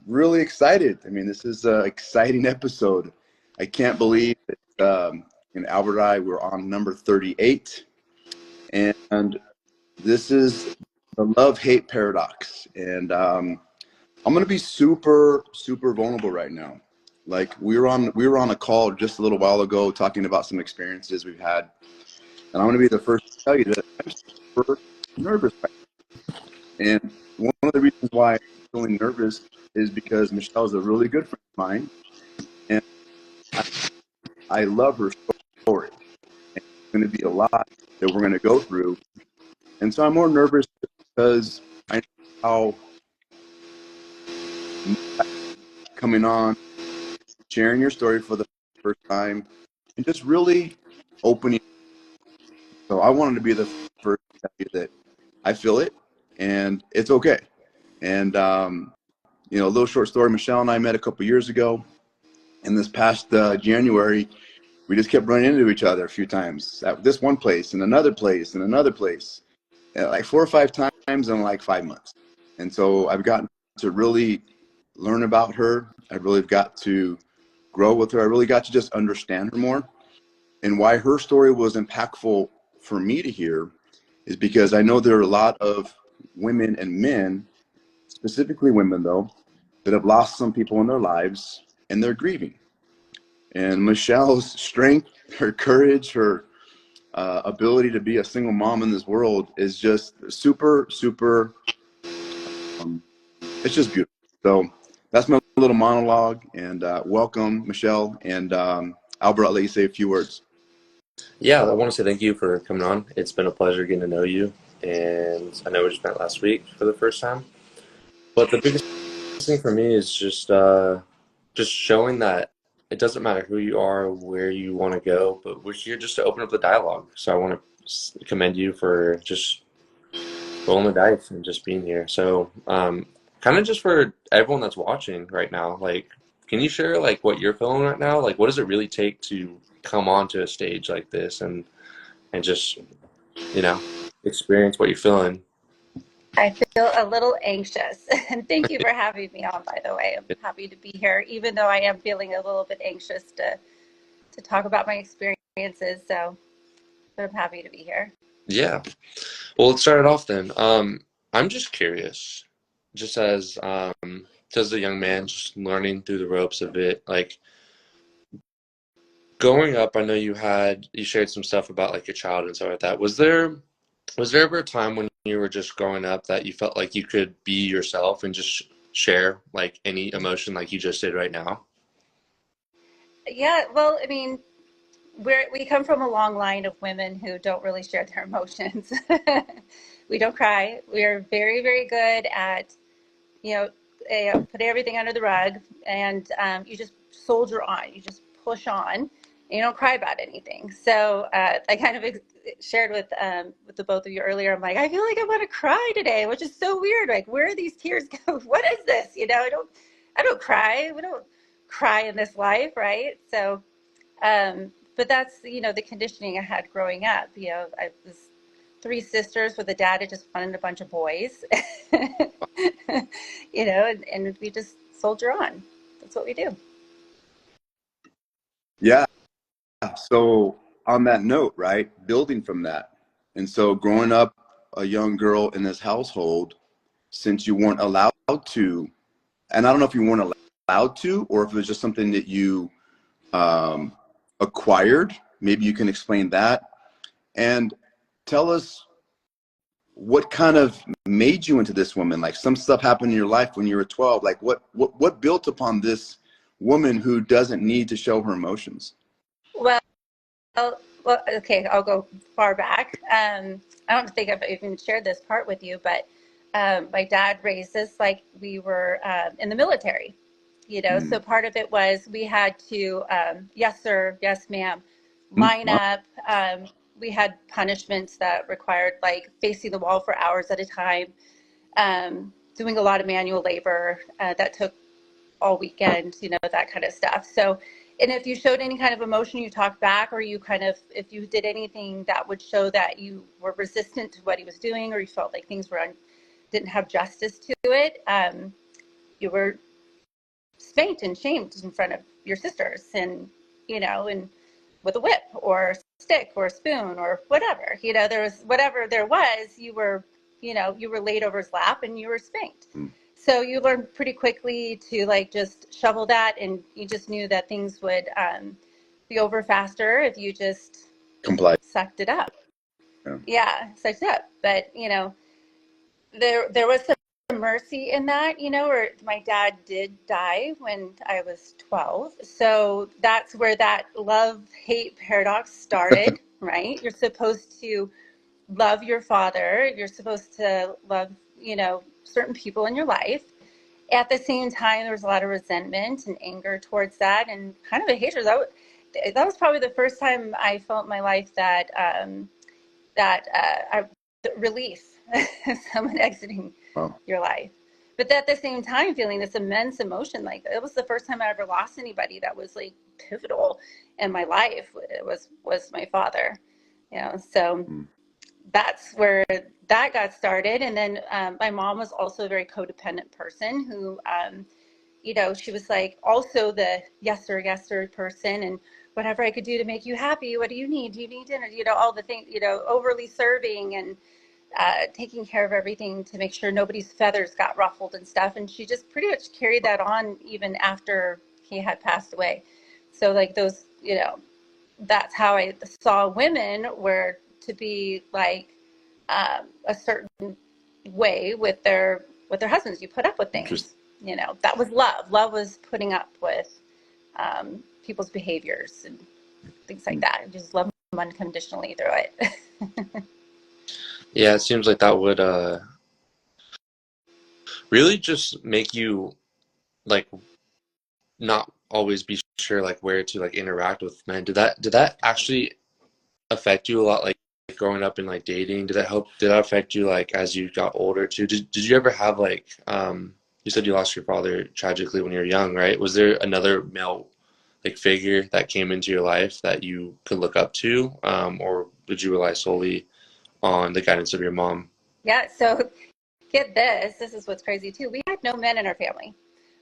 really excited. I mean, this is an exciting episode. I can't believe that in Albert and I, we're on number 38. And this is the love-hate paradox. And I'm going to be super, super vulnerable right now. Like we were on a call just a little while ago talking about some experiences we've had. And I'm going to be the first to tell you that I'm super nervous right now. And one of the reasons why I'm feeling nervous is because Michelle is a really good friend of mine. And I love her story. And it's going to be a lot that we're going to go through. And so I'm more nervous because I know how coming on, sharing your story for the first time, and just really opening. So I wanted to be the first to tell you that I feel it, and it's okay. And a little short story. Michelle and I met a couple years ago, and this past January, we just kept running into each other a few times at this one place and another place and another place, like 4 or 5 times in like 5 months. And so I've gotten to really learn about her. I really got to grow with her. I really got to just understand her more. And why her story was impactful for me to hear is because I know there are a lot of women and men, specifically women though, that have lost some people in their lives and they're grieving. And Michelle's strength, her courage, her ability to be a single mom in this world is just super, super, it's just beautiful. So that's my little monologue, and welcome, Michelle. And Albert, I'll let you say a few words. Yeah, I want to say thank you for coming on. It's been a pleasure getting to know you, and I know we just met last week for the first time. But the biggest thing for me is just showing that it doesn't matter who you are, where you want to go, but we're here just to open up the dialogue. So I want to commend you for just rolling the dice and just being here. So kind of just for everyone that's watching right now, like, can you share like what you're feeling right now? Like, what does it really take to come onto a stage like this and just, you know, experience what you're feeling? I feel a little anxious. And thank you for having me on, by the way. I'm happy to be here, even though I am feeling a little bit anxious to talk about my experiences. So, but I'm happy to be here. Yeah. Well, let's start it off then. I'm just curious, just as a young man, just learning through the ropes of it, like growing up, I know you shared some stuff about like your childhood and stuff like that. Was there ever a time when you were just growing up that you felt like you could be yourself and just share like any emotion like you just did right now? Yeah, well, I mean, we come from a long line of women who don't really share their emotions. We don't cry. We are very, very good at, you know, putting everything under the rug, and you just soldier on. You just push on. And you don't cry about anything. So I kind of shared with the both of you earlier. I'm like, I feel like I want to cry today, which is so weird. Like, where are these tears go? What is this? I don't cry. We don't cry in this life, right? So, but that's the conditioning I had growing up. I was three sisters with a dad who just wanted a bunch of boys. And we just soldier on. That's what we do. Yeah. So on that note, right, building from that. And so growing up a young girl in this household, since you weren't allowed to, and I don't know if you weren't allowed to, or if it was just something that you um, acquired, maybe you can explain that. And tell us what kind of made you into this woman. Like some stuff happened in your life when you were 12. Like what built upon this woman who doesn't need to show her emotions? Well, well, okay, I'll go far back. I don't think I've even shared this part with you, but my dad raised us like we were in the military. So Mm. part of it was we had to, yes, sir, yes, ma'am, line Wow. up. We had punishments that required like facing the wall for hours at a time, doing a lot of manual labor that took all weekend, that kind of stuff. So, and if you showed any kind of emotion, you talked back, or if you did anything that would show that you were resistant to what he was doing, or you felt like things didn't have justice to it, you were spanked and shamed in front of your sisters, and and with a whip or a stick or a spoon or whatever. There was whatever there was, you were laid over his lap and you were spanked. So you learned pretty quickly to like just shovel that, and you just knew that things would be over faster if you just Comply. sucked it up. Yeah, sucked it up. But there was some mercy in that, where my dad did die when I was 12. So that's where that love-hate paradox started, right? You're supposed to love your father. You're supposed to love, certain people in your life. At the same time, there was a lot of resentment and anger towards that, and kind of a hatred. That was probably the first time I felt in my life that relief, someone exiting your life. But at the same time, feeling this immense emotion, like it was the first time I ever lost anybody that was like pivotal in my life. It was my father, So that's where that got started. And then my mom was also a very codependent person who, she was like also the yes sir person, and whatever I could do to make you happy. What do you need? Do you need dinner? All the things, overly serving and taking care of everything to make sure nobody's feathers got ruffled and stuff. And she just pretty much carried that on even after he had passed away. So like those, that's how I saw women were to be like a certain way with their husbands. You put up with things. That was love. Love was putting up with people's behaviors and things like that. Just love them unconditionally through it. Yeah, it seems like that would really just make you like not always be sure like where to like interact with men. Did that actually affect you a lot, like growing up and like dating? Did that affect you like as you got older too? Did you ever have like you said you lost your father tragically when you were young, right? Was there another male like figure that came into your life that you could look up to, or did you rely solely on the guidance of your mom? Yeah, so get this. This is what's crazy too. We had no men in our family.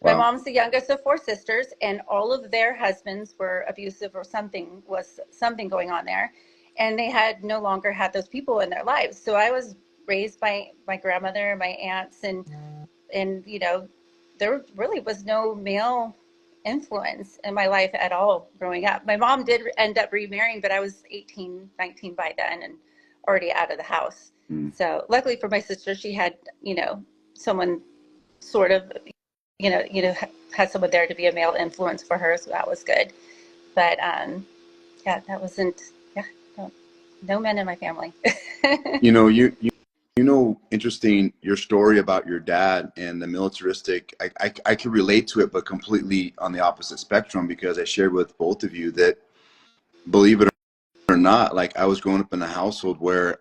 Wow. My mom's the youngest of 4 sisters, and all of their husbands were abusive or something going on there. And they had no longer had those people in their lives. So I was raised by my grandmother and my aunts, and there really was no male influence in my life at all growing up. My mom did end up remarrying, but I was 18, 19 by then and already out of the house. So luckily for my sister, she had, someone sort of, had someone there to be a male influence for her. So that was good. But yeah, that wasn't, no men in my family. Interesting, your story about your dad and the militaristic, I can relate to it, but completely on the opposite spectrum, because I shared with both of you that, believe it or not, like I was growing up in a household where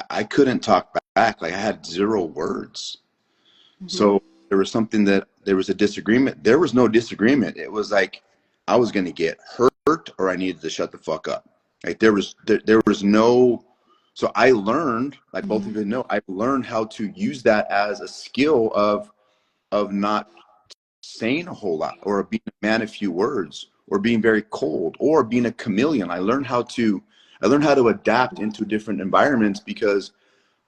I couldn't talk back. Like I had 0 words. So there was there was a disagreement. There was no disagreement. It was like I was going to get hurt or I needed to shut the fuck up. Like there was no. So I learned, like both of you know, I learned how to use that as a skill of not saying a whole lot, or being a man of few words, or being very cold, or being a chameleon. I learned how to adapt into different environments because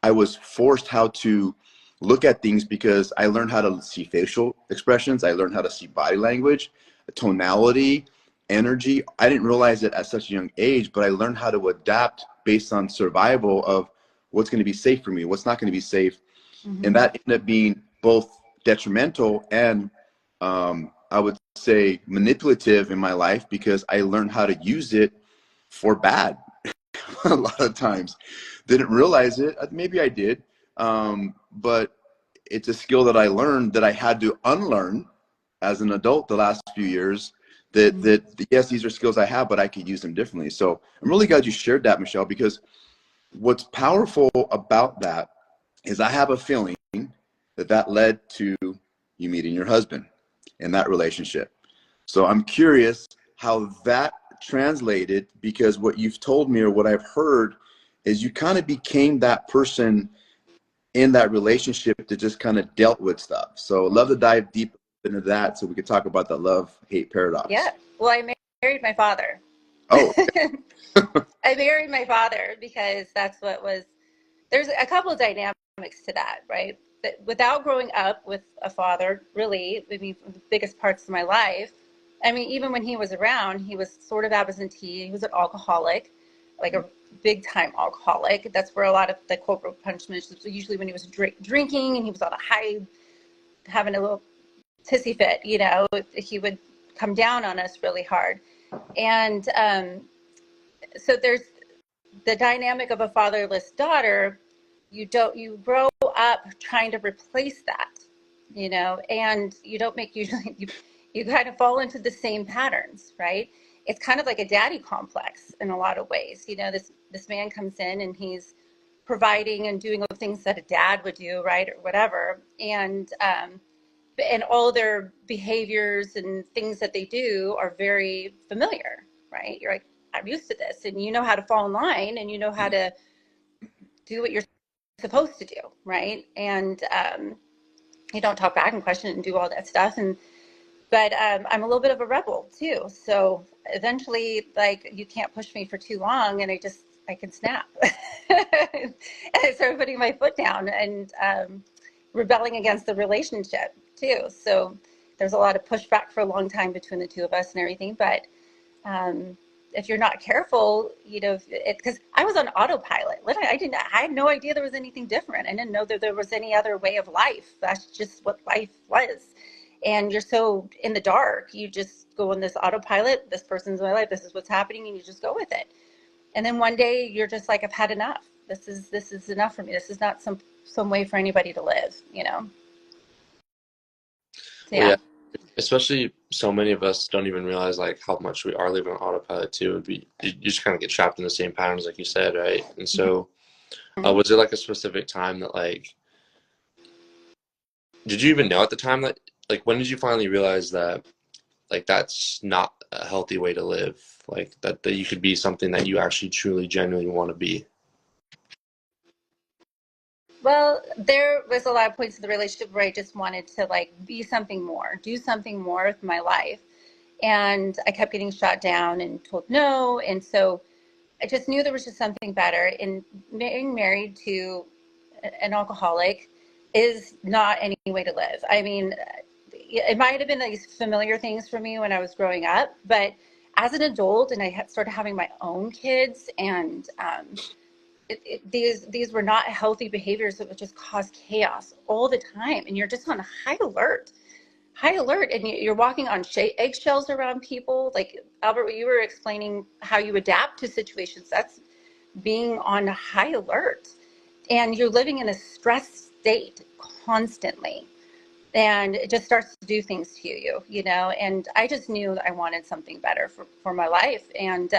I was forced how to look at things, because I learned how to see facial expressions. I learned how to see body language, tonality, energy. I didn't realize it at such a young age, but I learned how to adapt based on survival of what's going to be safe for me, what's not going to be safe. And that ended up being both detrimental and I would say manipulative in my life, because I learned how to use it for bad a lot of times. Didn't realize it. Maybe I did. But it's a skill that I learned that I had to unlearn as an adult the last few years, that yes, these are skills I have, but I could use them differently. So I'm really glad you shared that, Michelle, because what's powerful about that is I have a feeling that led to you meeting your husband in that relationship. So I'm curious how that translated, because what you've told me or what I've heard is you kind of became that person in that relationship that just kind of dealt with stuff. So I'd love to dive deep into that so we could talk about the love-hate paradox. Yeah. Well, I married my father. Oh, I married my father because that's what was, there's a couple of dynamics to that, right? That without growing up with a father, really, I mean, the biggest parts of my life, I mean, even when he was around, he was sort of absentee. He was an alcoholic, like a big time alcoholic. That's where a lot of the corporal punishments, usually when he was drinking and he was on a high, having a little tissy fit, you know, he would come down on us really hard. And so there's the dynamic of a fatherless daughter. You grow up trying to replace that, you know, and you don't make usually you kind of fall into the same patterns, right? It's kind of like a daddy complex in a lot of ways. You know, this man comes in and he's providing and doing all the things that a dad would do, right, or whatever, and all their behaviors and things that they do are very familiar, right? You're like, I'm used to this, and you know how to fall in line, and you know how to do what you're supposed to do, right? And you don't talk back and question and do all that stuff. But I'm a little bit of a rebel too. So eventually, like, you can't push me for too long, and I can snap. And I started putting my foot down and rebelling against the relationship too. So there's a lot of pushback for a long time between the two of us and everything. But if you're not careful, you know, because I was on autopilot. Literally, I had no idea there was anything different. I didn't know that there was any other way of life. That's just what life was. And you're so in the dark, you just go on this autopilot. This person's in my life. This is what's happening, and you just go with it. And then one day you're just like, I've had enough. This is enough for me. This is not some way for anybody to live, you know? So, Well, yeah, especially so many of us don't even realize like how much we are living on autopilot too. You just kind of get trapped in the same patterns, like you said, right? And so, was there like a specific time that like, did you even know at the time that like when did you finally realize that like that's not a healthy way to live? Like that you could be something that you actually truly genuinely want to be? well, there was a lot of points in the relationship where I just wanted to like be something more, do something more with my life. And I kept getting shot down and told no. And so I just knew there was just something better. And being married to an alcoholic is not any way to live. I mean, it might have been these familiar things for me when I was growing up, but as an adult and I started having my own kids, and these were not healthy behaviors that would just cause chaos all the time. And you're just on high alert, and you're walking on eggshells around people. Like Albert, you were explaining how you adapt to situations. That's being on high alert, and you're living in a stress state constantly, and it just starts to do things to you, you know. And I just knew that I wanted something better for my life. And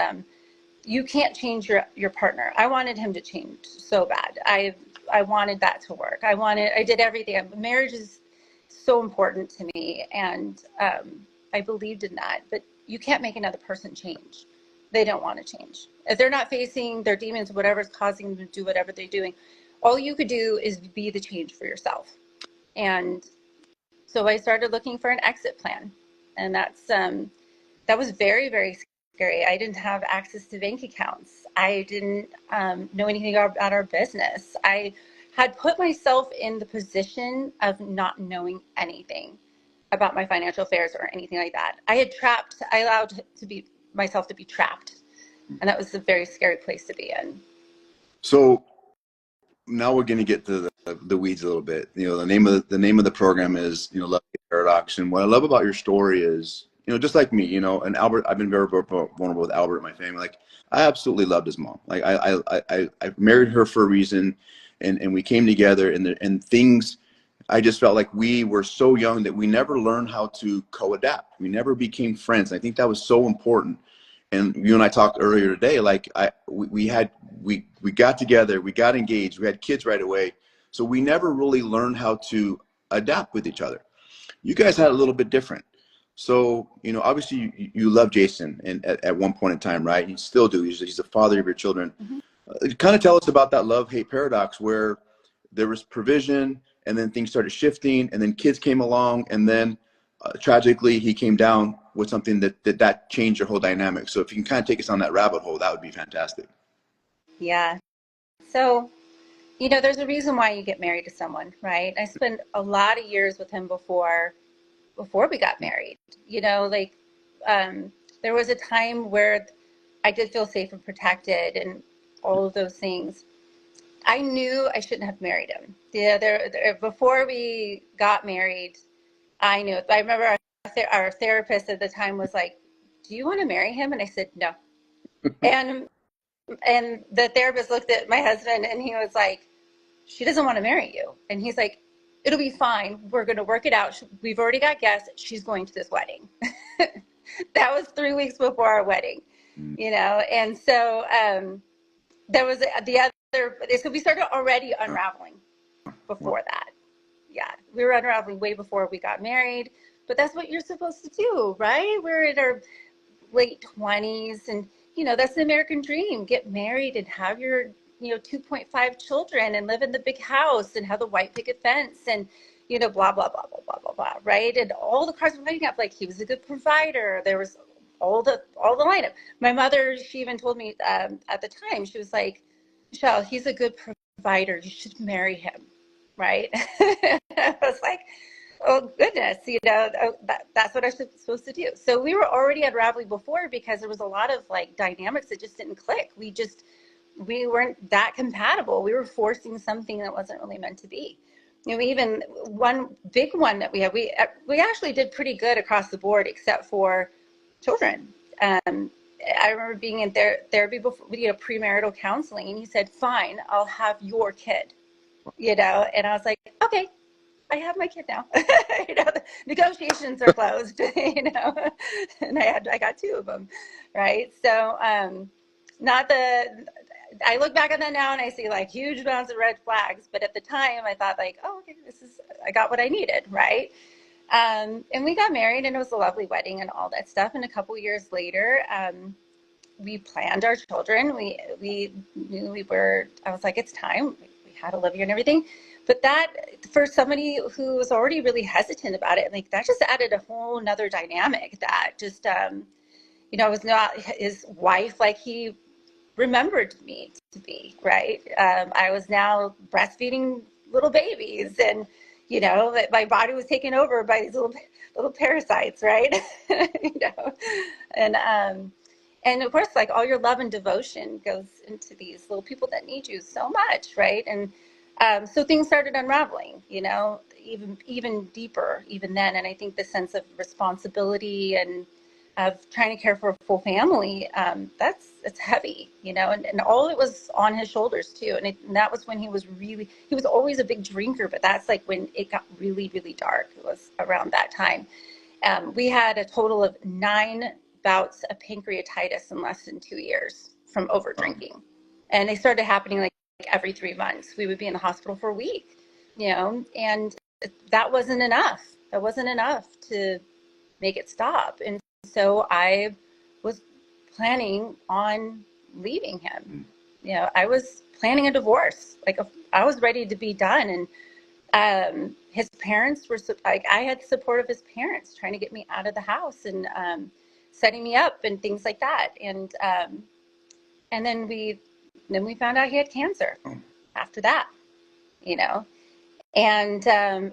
you can't change your partner. I wanted him to change so bad. I wanted that to work. I did everything. Marriage is so important to me, and I believed in that. But you can't make another person change. They don't want to change. If they're not facing their demons, whatever's causing them to do whatever they're doing, all you could do is be the change for yourself. And so I started looking for an exit plan, and that was very, very scary. I didn't have access to bank accounts. I didn't know anything about our business. I had put myself in the position of not knowing anything about my financial affairs or anything like that. I allowed myself to be trapped, and that was a very scary place to be in. so now we're going to get to the weeds a little bit. You know, the name of the program is, you know, Love Hate Paradox. And what I love about your story is, you know, just like me, you know, and Albert, I've been very vulnerable with Albert and my family. Like, I absolutely loved his mom. Like, I married her for a reason, and we came together, and things. I just felt like we were so young that we never learned how to co-adapt. We never became friends. I think that was so important. And you and I talked earlier today, like we got together, we got engaged, we had kids right away. So we never really learned how to adapt with each other. You guys had a little bit different. So, you know, obviously you love Jason, and at one point in time, right? You still do. He's the father of your children. Mm-hmm. Kind of tell us about that love-hate paradox where there was provision, and then things started shifting, and then kids came along, and then tragically, he came down with something that changed your whole dynamic. So if you can kind of take us on that rabbit hole, that would be fantastic. Yeah. So, you know, there's a reason why you get married to someone, right? I spent a lot of years with him before we got married. You know, like there was a time where I did feel safe and protected and all of those things. I knew I shouldn't have married him. Yeah, before we got married, I knew. I remember our therapist at the time was like, "Do you want to marry him?" And I said, "No." And the therapist looked at my husband and he was like, "She doesn't want to marry you." And he's like, "It'll be fine. We're going to work it out. We've already got guests. She's going to this wedding." That was 3 weeks before our wedding, you know? And so there was the other, so we started already unraveling before that. Yeah, we were unraveling way before we got married, but that's what you're supposed to do, right? We're in our late 20s and, you know, that's the American dream. Get married and have your, you know, 2.5 children and live in the big house and have the white picket fence and, you know, blah, blah, blah, blah, blah, blah, blah, right? And all the cards were lining up. Like, he was a good provider. There was all the lineup. My mother, she even told me at the time, she was like, "Michelle, he's a good provider. You should marry him," right? I was like, oh goodness, you know, that's what I'm supposed to do. So we were already unraveling before because there was a lot of like dynamics that just didn't click. We weren't that compatible. We were forcing something that wasn't really meant to be. You know, even one big one that we had, we actually did pretty good across the board except for children. I remember being in therapy before, you know, premarital counseling, and he said, "Fine, I'll have your kid," you know, and I was like, "Okay, I have my kid now." You know, the negotiations are closed, you know, and I got 2 of them, right? So, I look back on that now and I see like huge amounts of red flags, but at the time I thought like, oh, okay, I got what I needed, right? And we got married and it was a lovely wedding and all that stuff. And a couple years later, we planned our children. We knew I was like, it's time. We had Olivia and everything. But that, for somebody who was already really hesitant about it, like that just added a whole nother dynamic that just, you know, was not his wife like he remembered me to be, right? I was now breastfeeding little babies and, you know, that my body was taken over by these little parasites, right? You know, and of course, like all your love and devotion goes into these little people that need you so much, right? And so things started unraveling, you know, even deeper, even then. And I think the sense of responsibility and of trying to care for a full family, it's heavy, you know, and all it was on his shoulders too. And that was when he was always a big drinker, but that's like when it got really, really dark. It was around that time. We had a total of 9 bouts of pancreatitis in less than 2 years from over drinking. And they started happening like every 3 months. We would be in the hospital for a week, you know, and that wasn't enough. That wasn't enough to make it stop. And so I was planning on leaving him. You know, I was planning a divorce. Like I was ready to be done. And his parents were like, I had the support of his parents trying to get me out of the house and setting me up and things like that. And then we found out he had cancer after that, you know. And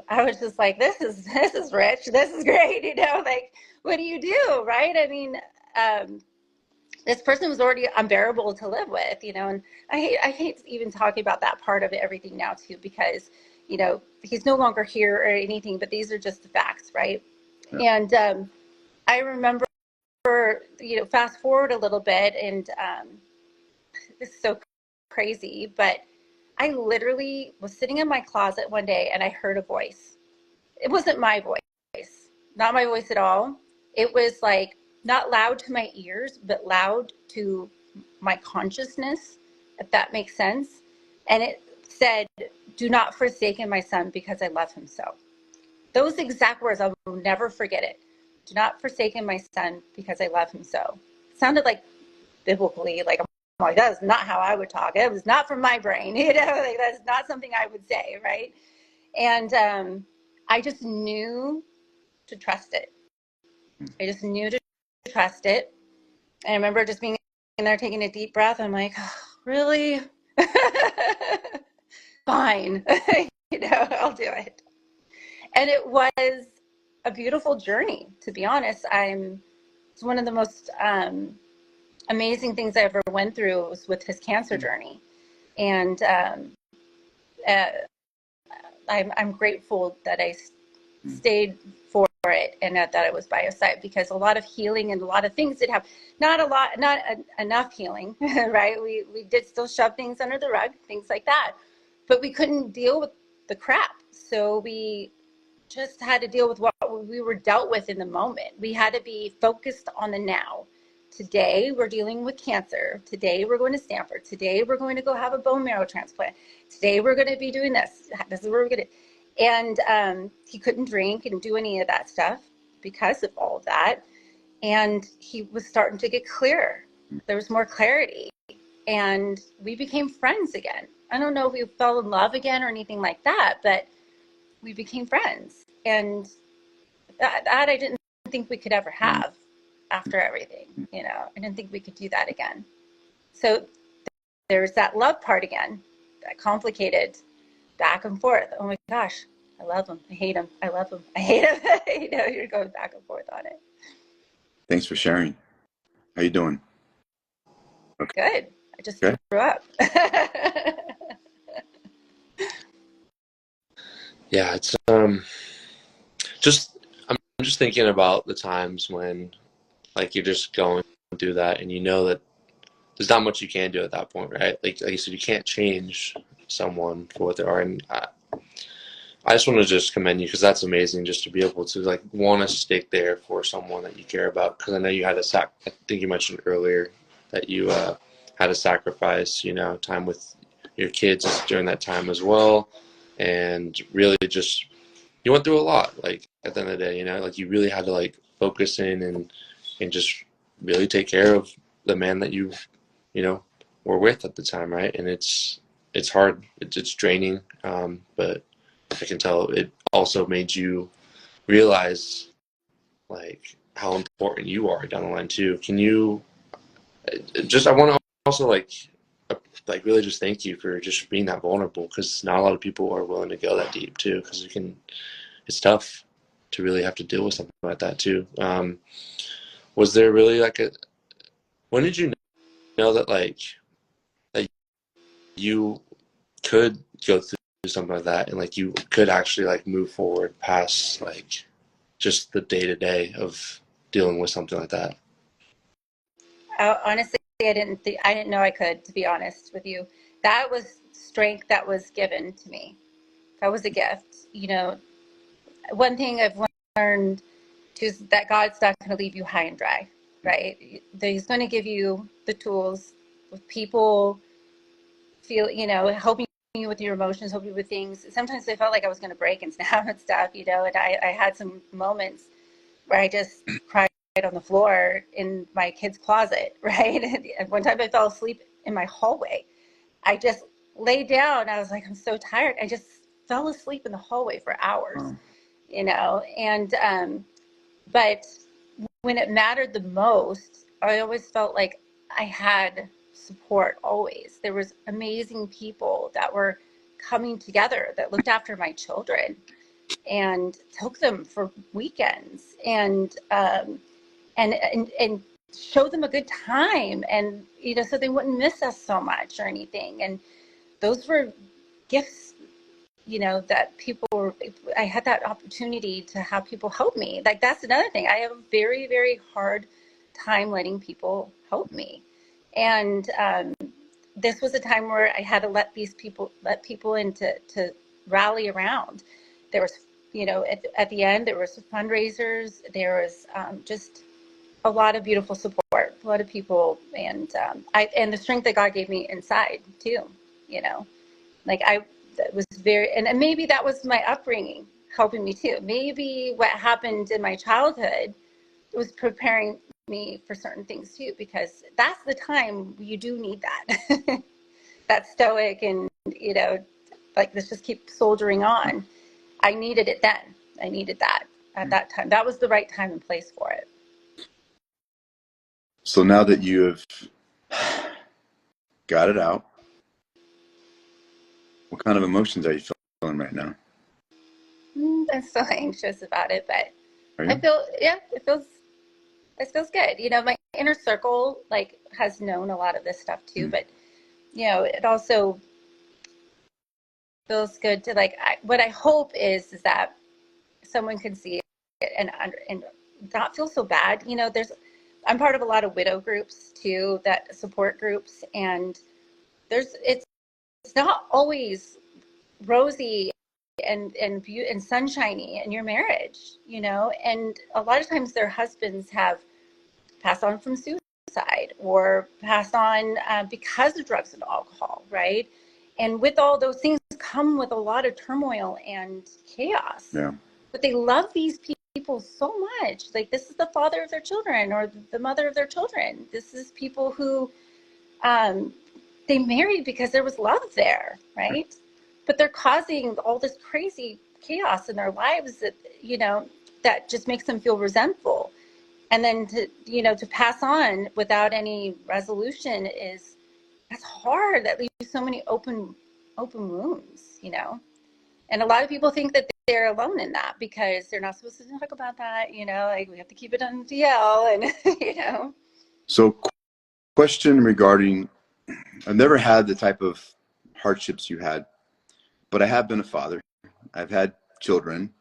I was just like, this is rich. This is great. You know, like, what do you do? Right. I mean, this person was already unbearable to live with, you know, and I hate even talking about that part of it, everything now too, because, you know, he's no longer here or anything, but these are just the facts. Right. Yeah. And I remember, you know, fast forward a little bit and this is so crazy, but I literally was sitting in my closet one day and I heard a voice. It wasn't my voice, not my voice at all. It was like not loud to my ears, but loud to my consciousness, if that makes sense. And it said, "Do not forsake my son because I love him so." Those exact words, I will never forget it. "Do not forsake my son because I love him so." It sounded like biblically, like, like, that is not how I would talk. It was not from my brain, you know, like, that's not something I would say, right? And I just knew to trust it. I just knew to trust it. And I remember just being in there taking a deep breath. I'm like, oh, really? Fine. I'll do it. And it was a beautiful journey, to be honest. It's one of the most amazing things I ever went through was with his cancer journey. And uh, I'm grateful that I stayed for it and that it was by his side, because a lot of healing and a lot of things did have not enough healing, right? We did still shove things under the rug, things like that, but we couldn't deal with the crap. So we just had to deal with what we were dealt with in the moment. We had to be focused on the now. Today, we're dealing with cancer. Today, we're going to Stanford. Today, we're going to go have a bone marrow transplant. Today, we're going to be doing this. This is where we're going to. And he couldn't drink and do any of that stuff because of all of that. And he was starting to get clearer. There was more clarity. And we became friends again. I don't know if we fell in love again or anything like that, but we became friends. And that I didn't think we could ever have after everything. I didn't think we could do that again. So there's that love part again, that complicated back and forth. Oh my gosh, I love him. I hate him. I love him. I hate him. You're going back and forth on it. Thanks for sharing. How you doing? Okay. Good. I just Okay. threw up. Yeah, it's just I'm just thinking about the times when like you're just going through that and you know that there's not much you can do at that point, right? Like you said, you can't change someone for what they are. And I just want to just commend you because that's amazing just to be able to like want to stick there for someone that you care about. Because I know you had I think you mentioned earlier that you had to sacrifice, time with your kids during that time as well. And really just, you went through a lot, like at the end of the day, like you really had to like focus in and just really take care of the man that were with at the time, right? And it's hard, it's draining, but I can tell it also made you realize like how important you are down the line too. Can you I want to also like really just thank you for just being that vulnerable, because not a lot of people are willing to go that deep too, because it's tough to really have to deal with something like that too. Was there really when did you know that that you could go through something like that and like you could actually like move forward past like just the day to day of dealing with something like that? Honestly, I didn't know I could, to be honest with you. That was strength that was given to me. That was a gift. One thing I've learned too is that God's not going to leave you high and dry, right? He's going to give you the tools with people, helping you with your emotions, helping you with things. Sometimes I felt like I was going to break and snap and stuff, and I had some moments where I just cried on the floor in my kid's closet, right? And one time I fell asleep in my hallway. I just laid down. I was like, I'm so tired. I just fell asleep in the hallway for hours, and but when it mattered the most, I always felt like I had support always. There was amazing people that were coming together that looked after my children and took them for weekends and show them a good time, and so they wouldn't miss us so much or anything. And those were gifts, that I had that opportunity to have people help me. Like, that's another thing. I have a very, very hard time letting people help me. And this was a time where I had to let people in to rally around. There was, at the end, there was fundraisers. There was just a lot of beautiful support, a lot of people, and and the strength that God gave me inside too. That was and maybe that was my upbringing helping me too. Maybe what happened in my childhood was preparing me for certain things too, because that's the time you do need that, that stoic and, like, let's just keep soldiering on. I needed it then. I needed that. at that time. That was the right time and place for it. So now that you have got it out, what kind of emotions are you feeling right now? I'm still anxious about it, but Are I you? feel, yeah, it feels good. You know, my inner circle like has known a lot of this stuff too, but you know, it also feels good to like, what I hope is that someone can see it and not feel so bad. You know, I'm part of a lot of widow groups too, that support groups, and it's not always rosy and sunshiny in your marriage, you know, and a lot of times their husbands have passed on from suicide or passed on because of drugs and alcohol, right? And with all those things come with a lot of turmoil and chaos. Yeah. But they love these people so much. Like, this is the father of their children or the mother of their children. This is people who they married because there was love there, right? But they're causing all this crazy chaos in their lives that, you know, that just makes them feel resentful. And then to pass on without any resolution that's hard. That leaves so many open wounds, you know. And a lot of people think that they're alone in that because they're not supposed to talk about that, you know, like we have to keep it on DL and, you know. So, question regarding, I've never had the type of hardships you had, but I have been a father. I've had children.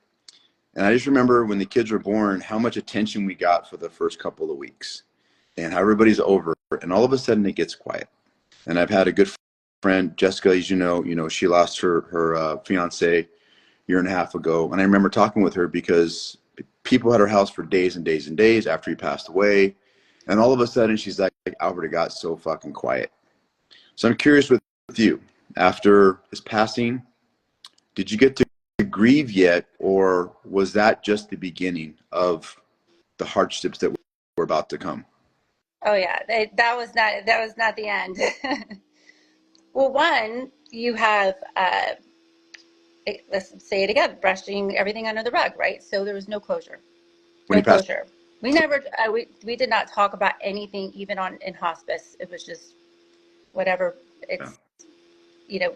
And I just remember when the kids were born, how much attention we got for the first couple of weeks and how everybody's over. And all of a sudden it gets quiet. And I've had a good friend, Jessica, as you know, she lost her fiance a year and a half ago. And I remember talking with her because people at her house for days and days and days after he passed away. And all of a sudden she's like, Albert, it got so fucking quiet. So I'm curious with you, after his passing, did you get to grieve yet, or was that just the beginning of the hardships that were about to come? Oh yeah, that was not the end. Well, one, you have let's say it again, brushing everything under the rug, right? So there was no closure. When No he passed? closure. We never we did not talk about anything even in hospice. It was just whatever. Yeah. It's, you know,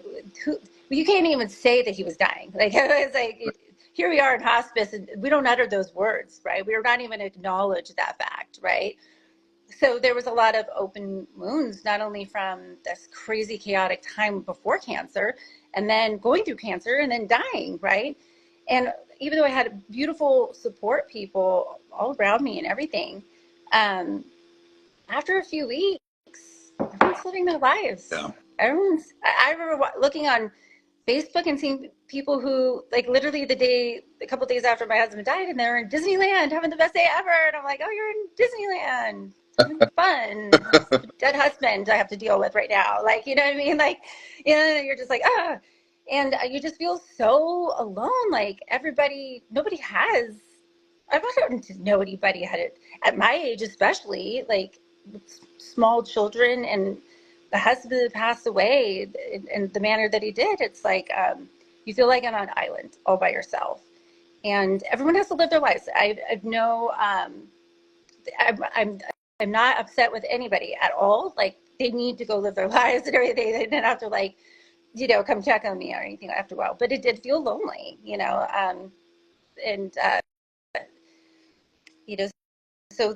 you can't even say that he was dying. Like, it's like, here we are in hospice and we don't utter those words, right? We're not even acknowledge that fact, right? So there was a lot of open wounds, not only from this crazy chaotic time before cancer and then going through cancer and then dying, right? And even though I had beautiful support people all around me and everything, after a few weeks, everyone's living their lives. Yeah. I remember looking on Facebook and seeing people who, like, literally a couple of days after my husband died, and they're in Disneyland having the best day ever. And I'm like, oh, you're in Disneyland. Fun. Dead husband I have to deal with right now. Like, you know what I mean? Like, you know, you're just like, ah. And you just feel so alone. Like, nobody has. I don't know anybody had it at my age, especially, like, small children and the husband passed away in the manner that he did. It's like you feel like on an island all by yourself, and everyone has to live their lives. I've no, I'm not upset with anybody at all. Like, they need to go live their lives and everything. They didn't have to, like, you know, come check on me or anything after a while. But it did feel lonely, you know, and you know, so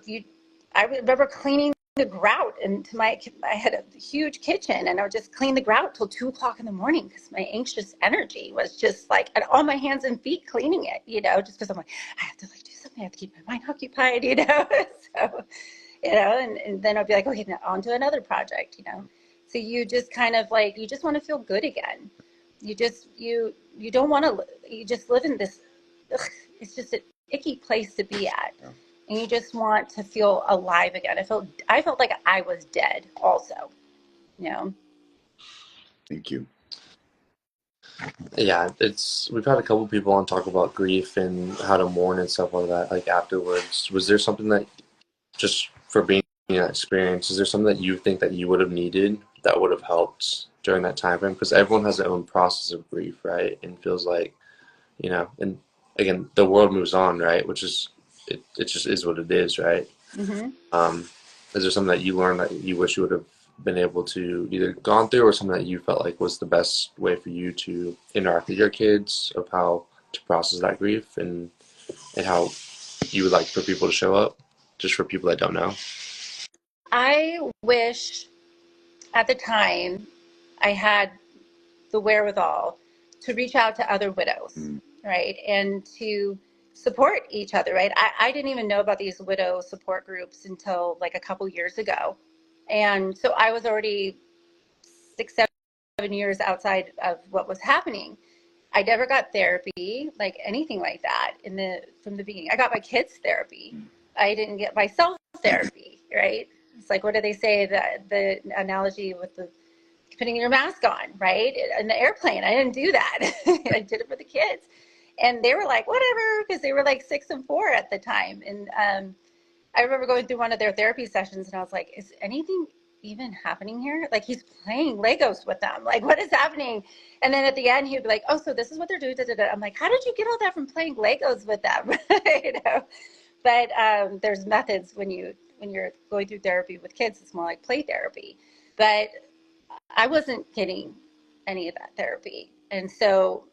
I remember cleaning the grout into I had a huge kitchen, and I would just clean the grout till 2 o'clock in the morning because my anxious energy was just like on my hands and feet cleaning it, you know, just because I'm like, I have to, like, do something. I have to keep my mind occupied, you know. So, you know, and then I'd be like, okay, now on to another project, you know. So you just kind of like, you just want to feel good again. You don't want to, you just live in this, it's just an icky place to be at. Yeah. And you just want to feel alive again. I felt like I was dead also, you know. Thank you. Yeah, we've had a couple people on talk about grief and how to mourn and stuff like that, like afterwards. Was there something that, just for being in that experience, is there something that you think that you would have needed that would have helped during that time frame? Because everyone has their own process of grief, right? And feels like, you know, and again, the world moves on, right? Which is, it just is what it is, right? Mm-hmm. Is there something that you learned that you wish you would have been able to either gone through, or something that you felt like was the best way for you to interact with your kids, of how to process that grief, and how you would like for people to show up, just for people that don't know? I wish at the time I had the wherewithal to reach out to other widows, Mm. right? And to support each other, right? I didn't even know about these widow support groups until like a couple years ago. And so I was already 6, 7 years outside of what was happening. I never got therapy, like anything like that from the beginning. I got my kids therapy. I didn't get myself therapy, right? It's like, what do they say? The analogy with the putting your mask on, right? In the airplane. I didn't do that. I did it for the kids. And they were like, whatever, because they were like 6 and 4 at the time. And I remember going through one of their therapy sessions and I was like, is anything even happening here? Like, he's playing Legos with them. Like, what is happening? And then at the end, he'd be like, oh, so this is what they're doing. Da, da, da. I'm like, how did you get all that from playing Legos with them? You know? But there's methods when you're going through therapy with kids. It's more like play therapy. But I wasn't getting any of that therapy. And so,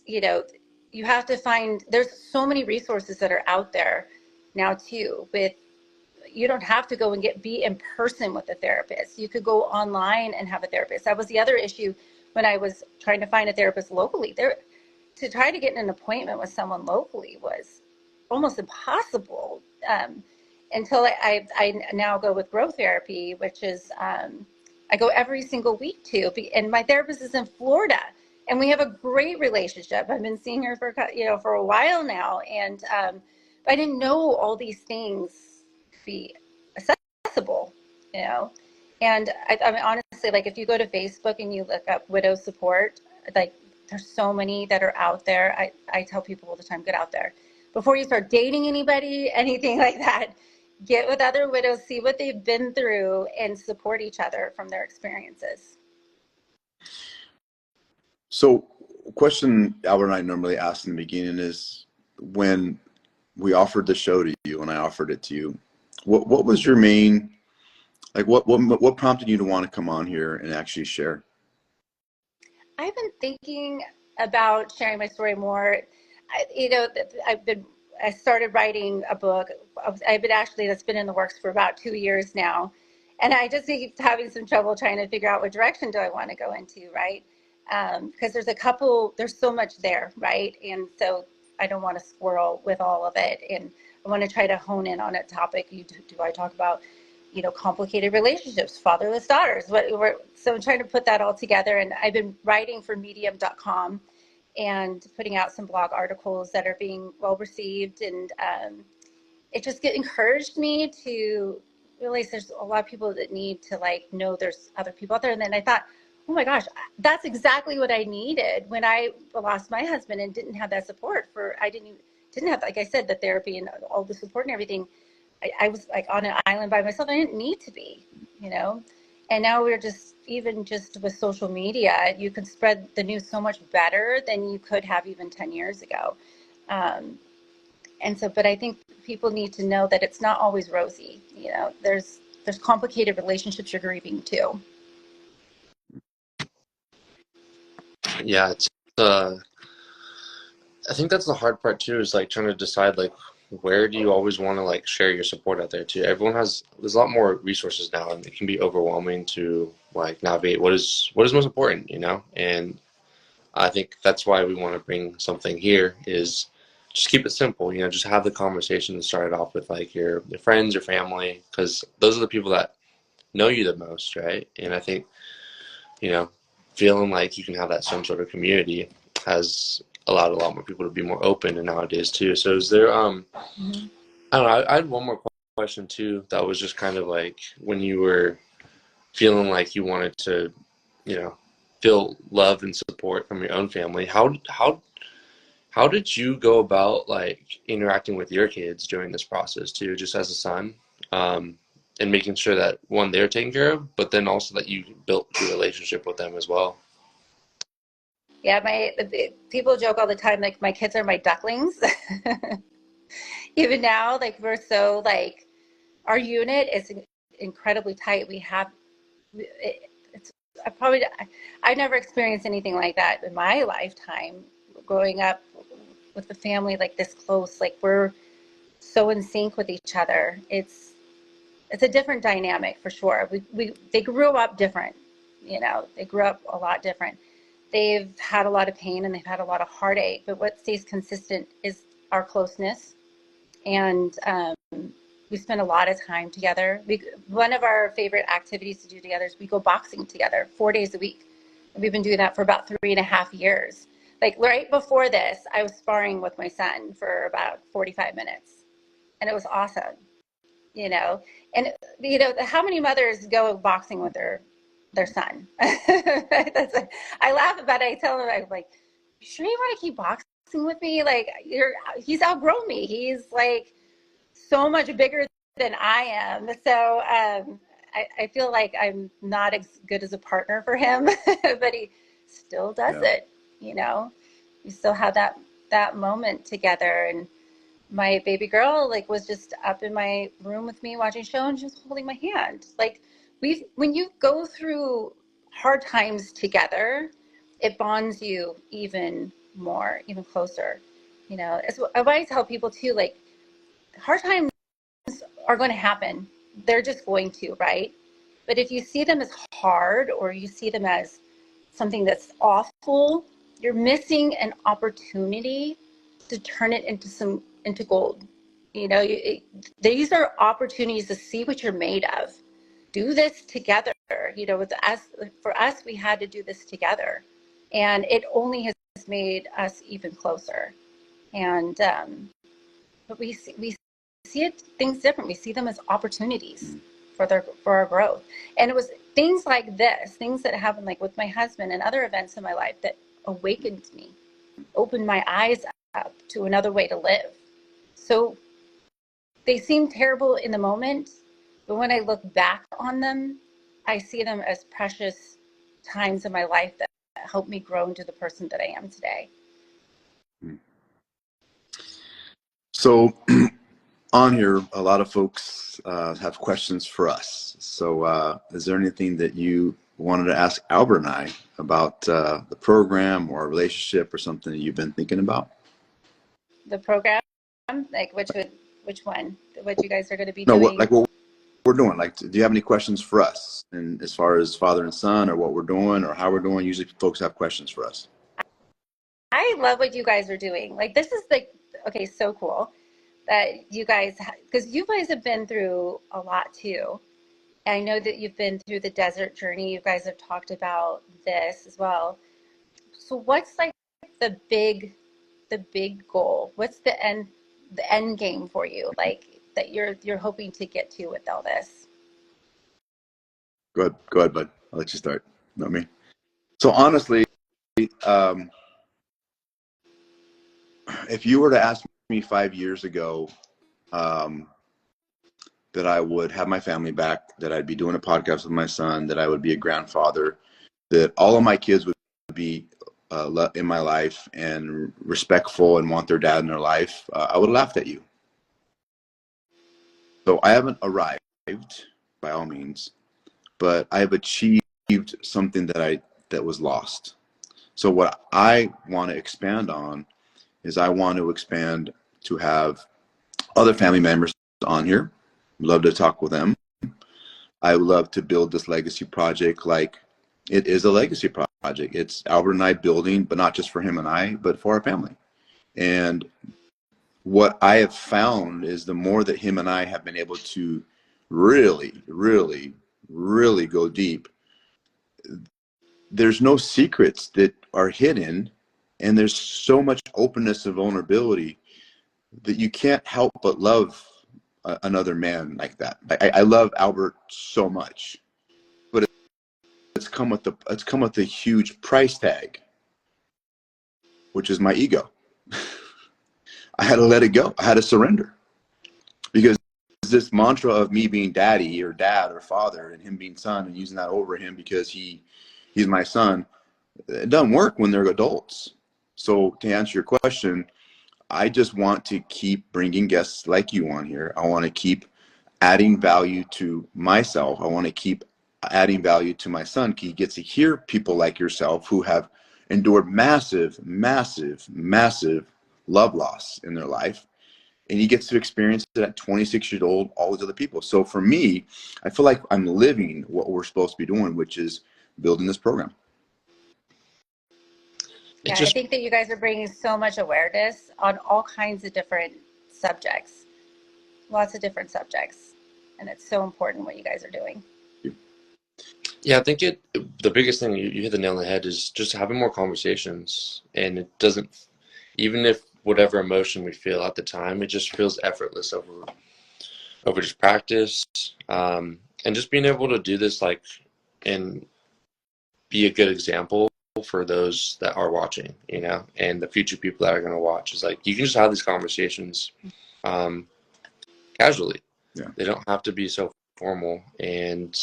you know, you have to find, there's so many resources that are out there now too. With, you don't have to go and be in person with a therapist. You could go online and have a therapist. That was the other issue when I was trying to find a therapist locally. There, to try to get an appointment with someone locally was almost impossible, until I now go with growth therapy, which is, I go every single week too, and my therapist is in Florida, and we have a great relationship. I've been seeing her for a while now, and I didn't know all these things could be accessible, you know. And I mean, honestly, like if you go to Facebook and you look up widow support, like there's so many that are out there. I tell people all the time, get out there before you start dating anybody, anything like that. Get with other widows, see what they've been through, and support each other from their experiences. So, a question Albert and I normally ask in the beginning is, when we offered the show to you, and I offered it to you, what was your main, like, what prompted you to want to come on here and actually share? I've been thinking about sharing my story more. I started writing a book. That's been in the works for about 2 years now. And I just keep having some trouble trying to figure out what direction do I want to go into, right? Because there's so much there, right? And so I don't want to squirrel with all of it. And I want to try to hone in on a topic. Do I talk about, complicated relationships, fatherless daughters? So I'm trying to put that all together. And I've been writing for medium.com and putting out some blog articles that are being well received. And it just encouraged me to realize there's a lot of people that need to know there's other people out there. And then I thought, oh my gosh, that's exactly what I needed when I lost my husband and didn't have that support I didn't have, like I said, the therapy and all the support and everything. I was like on an island by myself. I didn't need to be, you know. And now we're even just with social media, you can spread the news so much better than you could have even 10 years ago. But I think people need to know that it's not always rosy. You know, there's complicated relationships you're grieving too. Yeah, it's I think that's the hard part too, is like trying to decide like where do you always want to like share your support out there too. There's a lot more resources now, and it can be overwhelming to like navigate what is most important, you know. And I think that's why we want to bring something here, is just keep it simple, you know, just have the conversation and start it off with like your friends, your family, because those are the people that know you the most, right? And I think, you know, feeling like you can have that some sort of community has allowed a lot more people to be more open and nowadays too. So is there Mm-hmm. I don't know, I had one more question too, that was just kind of like when you were feeling like you wanted to, you know, feel love and support from your own family, how did you go about like interacting with your kids during this process too, just as a son, and making sure that one, they're taken care of, but then also that you built a relationship with them as well? Yeah, people joke all the time, like my kids are my ducklings. Even now, like we're so like our unit is incredibly tight. We have it's I've never experienced anything like that in my lifetime. Growing up with the family like this close, like we're so in sync with each other. It's a different dynamic for sure. They grew up different, you know. They grew up a lot different. They've had a lot of pain and they've had a lot of heartache, but what stays consistent is our closeness. And we spend a lot of time together. One of our favorite activities to do together is we go boxing together 4 days a week. And we've been doing that for about 3.5 years. Like right before this, I was sparring with my son for about 45 minutes. And it was awesome, you know. And, you know, how many mothers go boxing with their son? I laugh about it. I tell them, I'm like, you sure you want to keep boxing with me? Like, he's outgrown me. He's like so much bigger than I am. So I feel like I'm not as good as a partner for him, but he still does Yeah. it. You know, we still have that moment together. And my baby girl like was just up in my room with me watching a show, and she was holding my hand. Like when you go through hard times together, it bonds you even more, even closer. You know, I always tell people too, like hard times are going to happen. They're just going to, right? But if you see them as hard or you see them as something that's awful, you're missing an opportunity to turn it into gold. You know, these are opportunities to see what you're made of. Do this together. You know, for us, we had to do this together, and it only has made us even closer. And but we see things different. We see them as opportunities for our growth. And it was things like this, things that happened like with my husband and other events in my life that awakened me, opened my eyes up to another way to live. So they seem terrible in the moment, but when I look back on them, I see them as precious times in my life that helped me grow into the person that I am today. So on here, a lot of folks have questions for us. So is there anything that you wanted to ask Albert and I about the program or a relationship or something that you've been thinking about? The program, like which one? What you guys are going to be No, doing? what we're doing. Like, do you have any questions for us? And as far as father and son, or what we're doing, or how we're doing, usually folks have questions for us. I love what you guys are doing. Like this is like, okay, so cool that you guys, because you guys have been through a lot too. I know that you've been through the desert journey. You guys have talked about this as well. So what's like the big goal? What's the end game for you? Like that you're hoping to get to with all this? Go ahead, bud. I'll let you start. Not me. So honestly, um, if you were to ask me 5 years ago um, that I would have my family back, that I'd be doing a podcast with my son, that I would be a grandfather, that all of my kids would be in my life and respectful and want their dad in their life, I would have laughed at you. So I haven't arrived by all means, but I have achieved something that was lost. So what I want to expand on is I want to expand to have other family members on here. Love to talk with them. I love to build this legacy project like it is a legacy project. It's Albert and I building, but not just for him and I, but for our family. And what I have found is the more that him and I have been able to really, really, really go deep, there's no secrets that are hidden, and there's so much openness and vulnerability that you can't help but love another man like that. I love Albert so much, but it's come with a huge price tag, which is my ego. I had to let it go. I had to surrender, because this mantra of me being daddy or dad or father and him being son and using that over him because he's my son it doesn't work when they're adults. So to answer your question, I just want to keep bringing guests like you on here. I want to keep adding value to myself. I want to keep adding value to my son. He gets to hear people like yourself who have endured massive, massive, massive love loss in their life. And he gets to experience it at 26 years old, all these other people. So for me, I feel like I'm living what we're supposed to be doing, which is building this program. Yeah, I think that you guys are bringing so much awareness on all kinds of different subjects, lots of different subjects. And it's so important what you guys are doing. Yeah, I think the biggest thing, you hit the nail on the head, is just having more conversations. And it doesn't, even if whatever emotion we feel at the time, it just feels effortless over just practice. And just being able to do this, like, and be a good example for those that are watching, and the future people that are going to watch, is like, you can just have these conversations casually. Yeah. They don't have to be so formal. And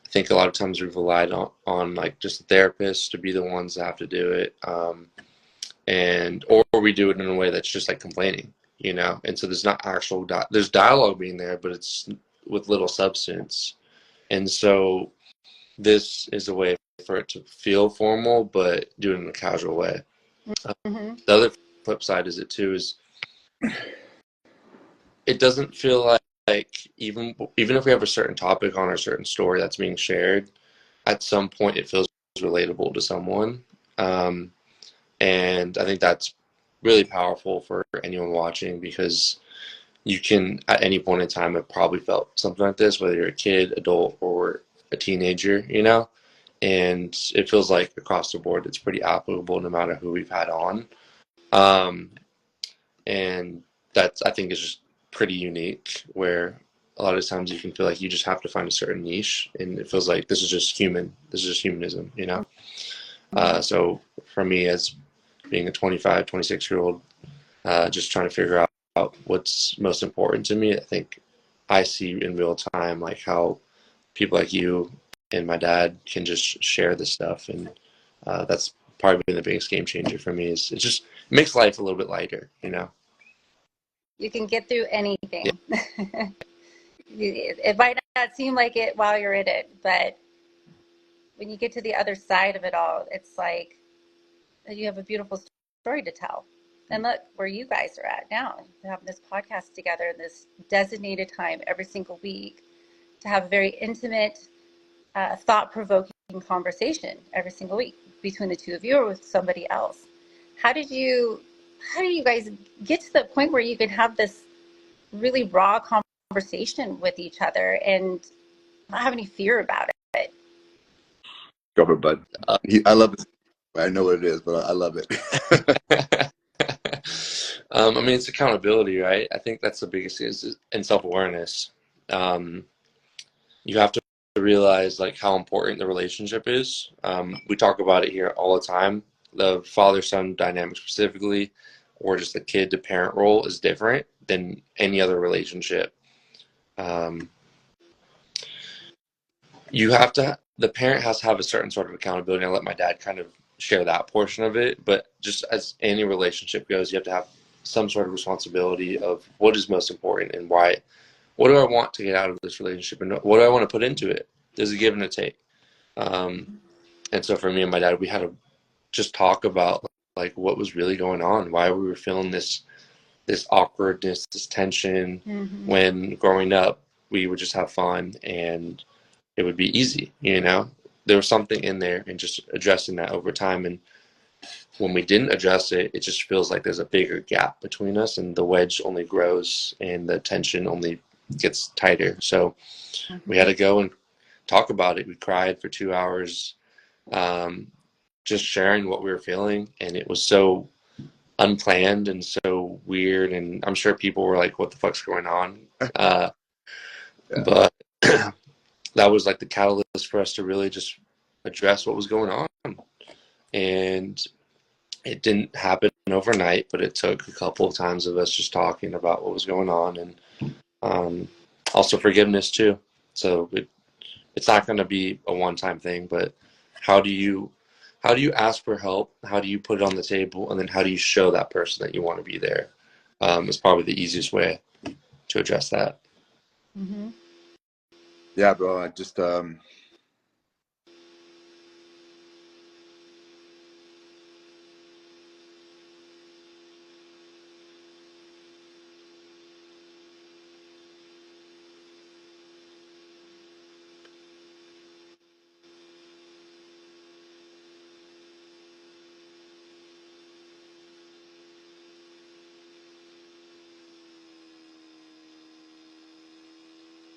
I think a lot of times we've relied on like just therapists to be the ones that have to do it. Or we do it in a way that's just like complaining, and so there's not actual, there's dialogue being there, but it's with little substance. And so this is a way for it to feel formal, but do it in a casual way. Mm-hmm. The other flip side is it doesn't feel like even if we have a certain topic on a certain story that's being shared, at some point it feels relatable to someone. And I think that's really powerful for anyone watching, because you can, at any point in time, have probably felt something like this, whether you're a kid, adult, or a teenager, and it feels like across the board it's pretty applicable no matter who we've had on. And that's, I think, is just pretty unique, where a lot of times you can feel like you just have to find a certain niche, and it feels like this is just humanism, so for me, as being a 25, 26-year-old, just trying to figure out what's most important to me, I think I see in real time like how people like you and my dad can just share this stuff. And that's probably been the biggest game changer for me, is it makes life a little bit lighter, You can get through anything. Yeah. It might not seem like it while you're in it, but when you get to the other side of it all, it's like you have a beautiful story to tell. And look where you guys are at now. You're having this podcast together in this designated time every single week to have a very intimate, thought-provoking conversation every single week between the two of you or with somebody else. How did you guys get to the point where you could have this really raw conversation with each other and not have any fear about it? Go ahead, bud. I love this. I know what it is, but I love it. I mean, it's accountability, right? I think that's the biggest thing, and self-awareness. You have to realize like how important the relationship is. We talk about it here all the time. The father-son dynamic specifically, or just the kid to parent role, is different than any other relationship. The parent has to have a certain sort of accountability. I let my dad kind of share that portion of it, but just as any relationship goes, you have to have some sort of responsibility of what is most important and why. What do I want to get out of this relationship, and what do I want to put into it? There's a give and a take. And so for me and my dad, we had to just talk about like what was really going on, why we were feeling this awkwardness, this tension. Mm-hmm. When growing up, we would just have fun and it would be easy, There was something in there, and just addressing that over time. And when we didn't address it, it just feels like there's a bigger gap between us, and the wedge only grows and the tension only gets tighter. So we had to go and talk about it. We cried for 2 hours, just sharing what we were feeling. And it was so unplanned and so weird. And I'm sure people were like, what the fuck's going on? But that was like the catalyst for us to really just address what was going on. And it didn't happen overnight, but it took a couple of times of us just talking about what was going on, and also forgiveness too. So it's not going to be a one-time thing, but how do you How do you ask for help? How do you put it on the table? And then how do you show that person that you want to be there? Is probably the easiest way to address that. Mm-hmm. Yeah, bro. I just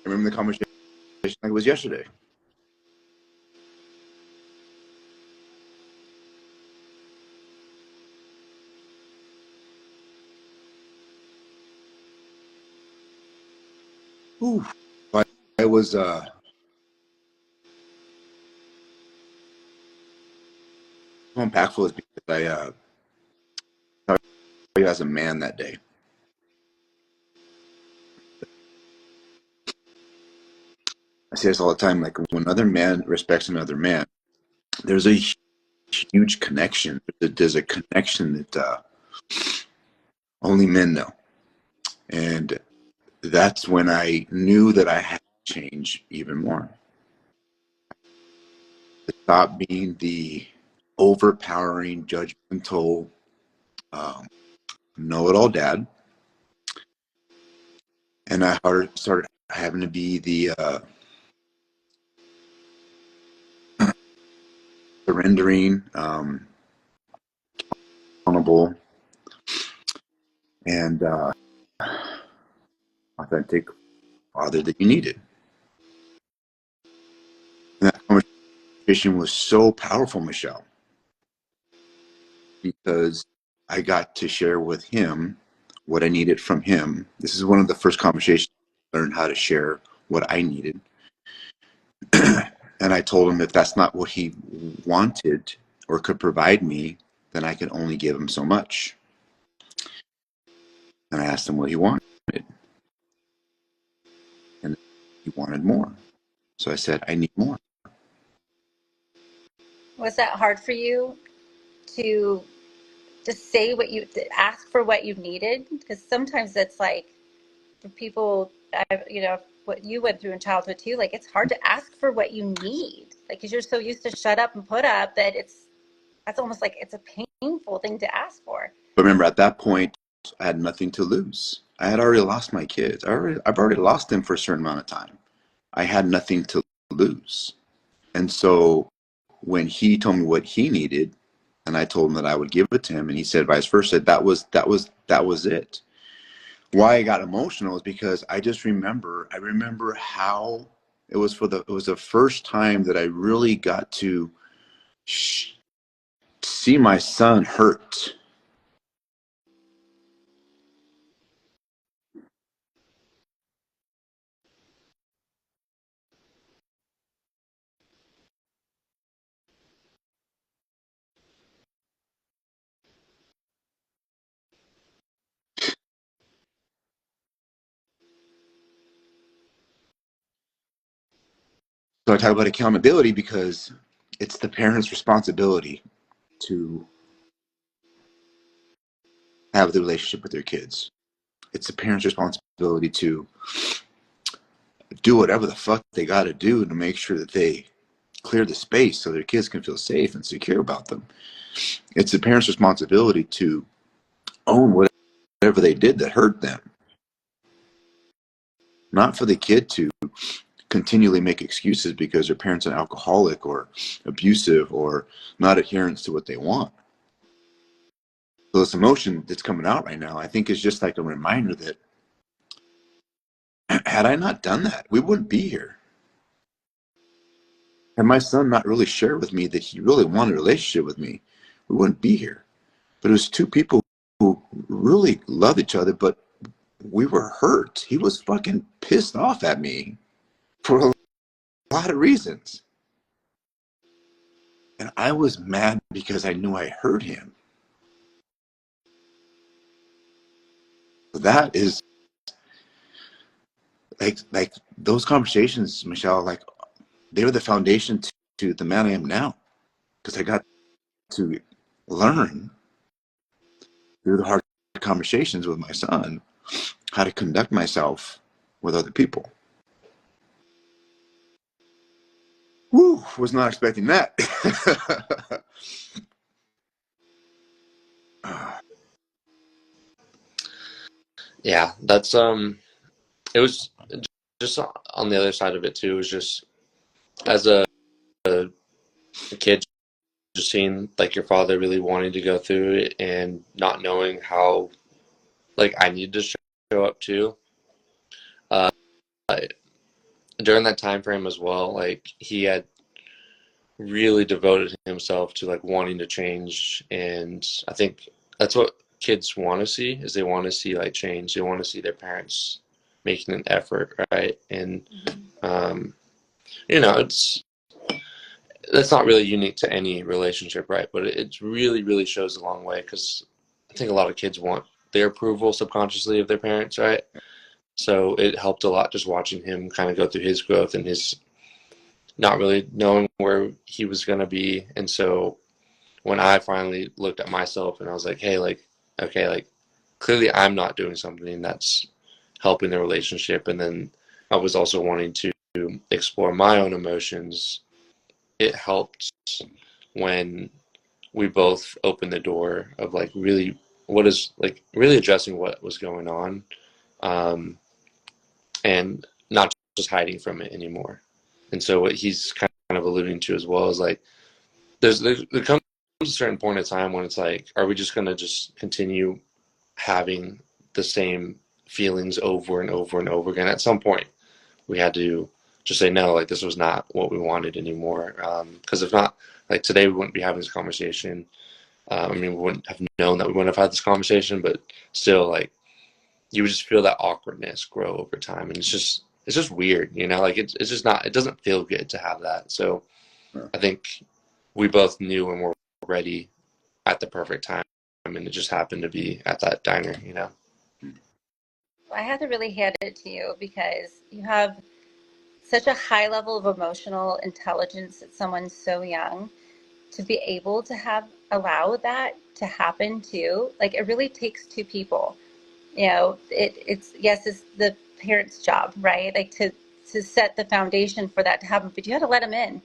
remember the conversation like it was yesterday. Ooh. But I was how impactful is because I saw you as a man that day. I say this all the time. Like when another man respects another man, there's a huge connection. There's a connection that only men know, and that's when I knew that I had to change even more. To stop being the overpowering, judgmental, um, know-it-all dad, and I started having to be the surrendering, accountable, and authentic father that you needed. And that conversation was so powerful, Michelle, because I got to share with him what I needed from him. This is one of the first conversations I learned how to share what I needed. And I told him if that's not what he wanted or could provide me, then I could only give him so much. And I asked him what he wanted, and he wanted more. So I said, I need more. Was that hard for you to just say what you to ask for what you needed? Because sometimes it's like for people, what you went through in childhood too. Like it's hard to ask for what you need, like because you're so used to shut up and put up that that's almost like it's a painful thing to ask for. But remember, at that point, I had nothing to lose. I had already lost my kids. I've already lost them for a certain amount of time. I had nothing to lose. And so when he told me what he needed, and I told him that I would give it to him, and he said vice versa, that was it. Why I got emotional is because I remember how it was the first time that I really got to see my son hurt. So I talk about accountability because it's the parent's responsibility to have the relationship with their kids. It's the parent's responsibility to do whatever the fuck they got to do to make sure that they clear the space so their kids can feel safe and secure about them. It's the parent's responsibility to own whatever they did that hurt them, not for the kid to continually make excuses because their parents are alcoholic or abusive or not adherent to what they want. So this emotion that's coming out right now, I think, is just like a reminder that had I not done that, we wouldn't be here. Had my son not really shared with me that he really wanted a relationship with me, we wouldn't be here. But it was two people who really loved each other, but we were hurt. He was fucking pissed off at me for a lot of reasons. And I was mad because I knew I hurt him. That is like those conversations, Michelle, like they were the foundation to the man I am now. Because I got to learn through the hard conversations with my son how to conduct myself with other people. Woo, was not expecting that. Yeah, that's it was just on the other side of it too. It was just as a kid, just seeing like your father really wanting to go through it and not knowing how like I needed to show up too. Uh, During that time frame as well, like he had really devoted himself to like wanting to change, and I think that's what kids want to see is they want to see like change. They want to see their parents making an effort, right? And you know, it's that's not really unique to any relationship, right? But it really, really shows a long way because I think a lot of kids want their approval subconsciously of their parents, right? So it helped a lot just watching him kind of go through his growth and his not really knowing where he was going to be. And so when I finally looked at myself and I was like, hey, like, okay, like clearly I'm not doing something that's helping the relationship. And then I was also wanting to explore my own emotions. It helped when we both opened the door of like really what is like really addressing what was going on, and not just hiding from it anymore. And so what he's kind of alluding to as well is like there comes a certain point in time when it's like, are we just going to just continue having the same feelings over and over and over again? At some point we had to just say no, like this was not what we wanted anymore, because if not, like today we wouldn't be having this conversation. I mean, we wouldn't have known that we wouldn't have had this conversation, but still, like, you would just feel that awkwardness grow over time, and it's just weird, you know. Like it's just not. It doesn't feel good to have that. So I think we both knew and were ready at the perfect time, and it just happened to be at that diner, you know. I have to really hand it to you because you have such a high level of emotional intelligence at someone so young to be able to have allow that to happen too. Like it really takes two people. You know, it's yes, it's the parent's job, right? Like to set the foundation for that to happen, but you have to let them in,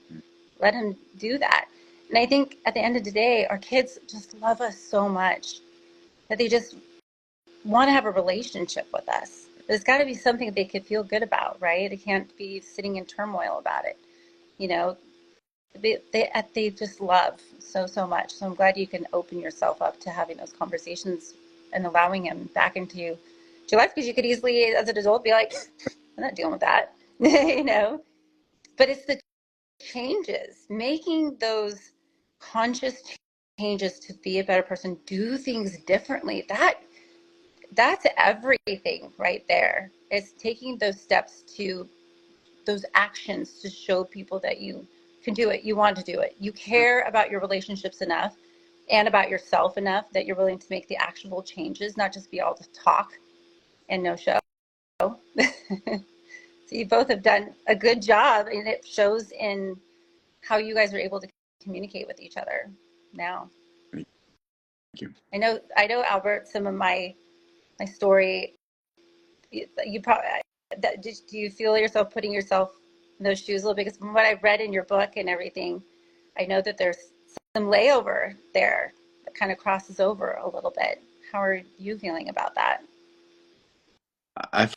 let him do that. And I think at the end of the day, our kids just love us so much that they just want to have a relationship with us. There's got to be something they could feel good about, right? They can't be sitting in turmoil about it. You know, they just love so much. So I'm glad you can open yourself up to having those conversations and allowing him back into your life, because you could easily, as an adult, be like, I'm not dealing with that, you know. But it's the changes, making those conscious changes to be a better person, do things differently. That's everything right there. It's taking those steps to those actions to show people that you can do it. You want to do it. You care about your relationships enough and about yourself enough that you're willing to make the actionable changes, not just be all the talk and no show. So you both have done a good job, and it shows in how you guys are able to communicate with each other now. Thank you. I know, Albert, some of my story, you probably, do you feel yourself putting yourself in those shoes a little bit? Because from what I've read in your book and everything, I know that there's some layover there that kind of crosses over a little bit. How are you feeling about that? I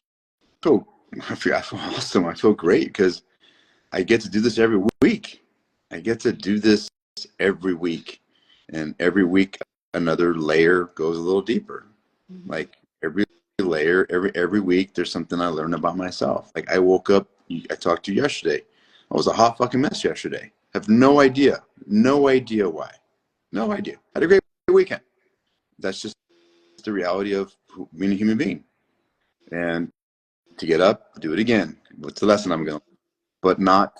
I feel awesome. I feel great because I get to do this every week. I get to do this every week, and every week another layer goes a little deeper. Mm-hmm. Like every layer, every week, there's something I learn about myself. Like I woke up, I talked to you yesterday. I was a hot fucking mess yesterday. Have no idea why. No idea. Had a great weekend. That's just the reality of being a human being. And to get up, do it again. What's the lesson I'm going to? But not.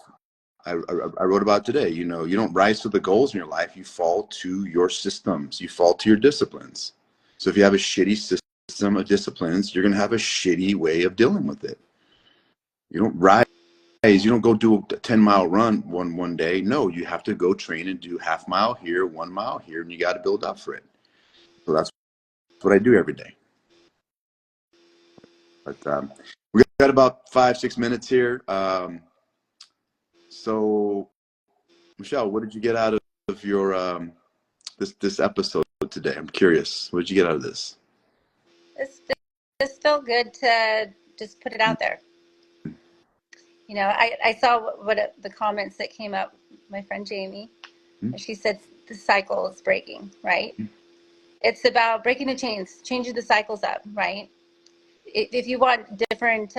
I wrote about today. You know, you don't rise to the goals in your life. You fall to your systems. You fall to your disciplines. So if you have a shitty system of disciplines, you're going to have a shitty way of dealing with it. You don't rise You don't go do a 10-mile run one day. No, you have to go train and do half mile here, 1 mile here, and you got to build up for it. So that's what I do every day. But we got about 5-6 minutes here. So Michelle, what did you get out of your this episode today? I'm curious. What did you get out of this? This felt good to just put it out there. You know, I saw the comments that came up. My friend Jamie, she said the cycle is breaking, right? It's about breaking the chains, changing the cycles up, right? If you want different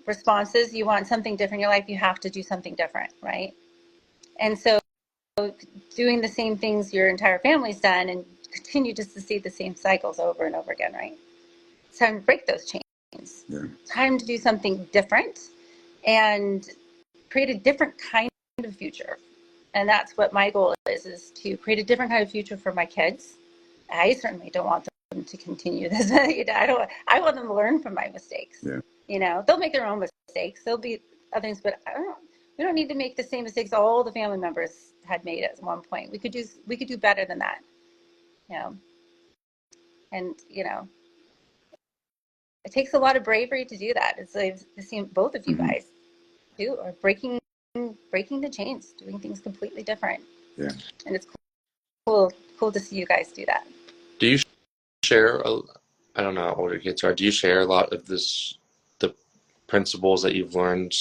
responses, you want something different in your life, you have to do something different, right? And so doing the same things your entire family's done and continue just to see the same cycles over and over again, right? It's time to break those chains. Yeah. Time to do something different and create a different kind of future. And that's what my goal is to create a different kind of future for my kids. I certainly don't want them to continue this. I want them to learn from my mistakes. Yeah. You know, they'll make their own mistakes. There'll be other things, but we don't need to make the same mistakes all the family members had made at one point. We could do better than that. You know. And, you know, it takes a lot of bravery to do that. It's like I've seen both of you guys do, or breaking the chains, doing things completely different. Yeah. And it's cool to see you guys do that. Do you share, I don't know how old your kids are, do you share a lot of the principles that you've learned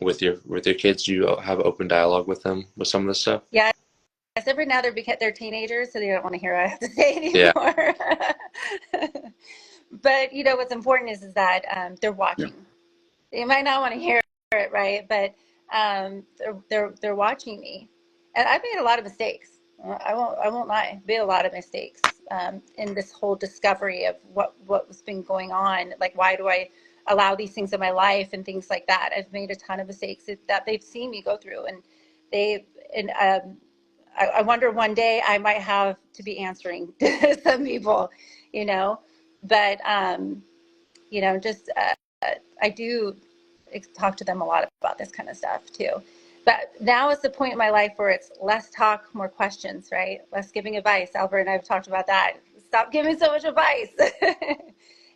with your kids? Do you have open dialogue with them with some of this stuff? Yeah. Yes, every now they're teenagers, so they don't want to hear what I have to say anymore. Yeah. But you know what's important is that they're watching. Yeah. They might not want to hear it, right? But they're watching me, and I've made a lot of mistakes. I won't lie. I've made a lot of mistakes in this whole discovery of what's been going on. Like, why do I allow these things in my life and things like that? I've made a ton of mistakes that they've seen me go through, and I wonder one day I might have to be answering to some people, you know, but, you know, just I do talk to them a lot about this kind of stuff too. But now is the point in my life where it's less talk, more questions, right? Less giving advice. Albert and I have talked about that. Stop giving so much advice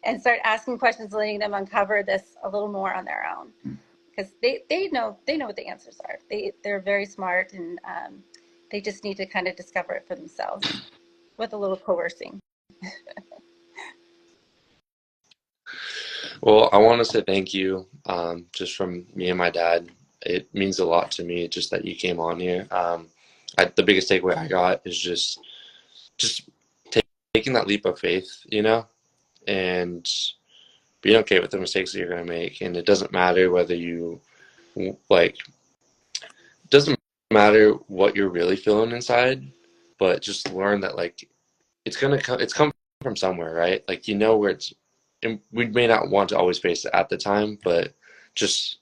and start asking questions, letting them uncover this a little more on their own. Because they know what the answers are. They're very smart, and they just need to kind of discover it for themselves with a little coercing. Well, I want to say thank you, just from me and my dad. It means a lot to me just that you came on here. The biggest takeaway I got is just taking that leap of faith, you know, and being okay with the mistakes that you're going to make. And it doesn't matter whether it doesn't matter what you're really feeling inside, but just learn that it's come from somewhere, right? Like, you know, where we may not want to always face it at the time, but just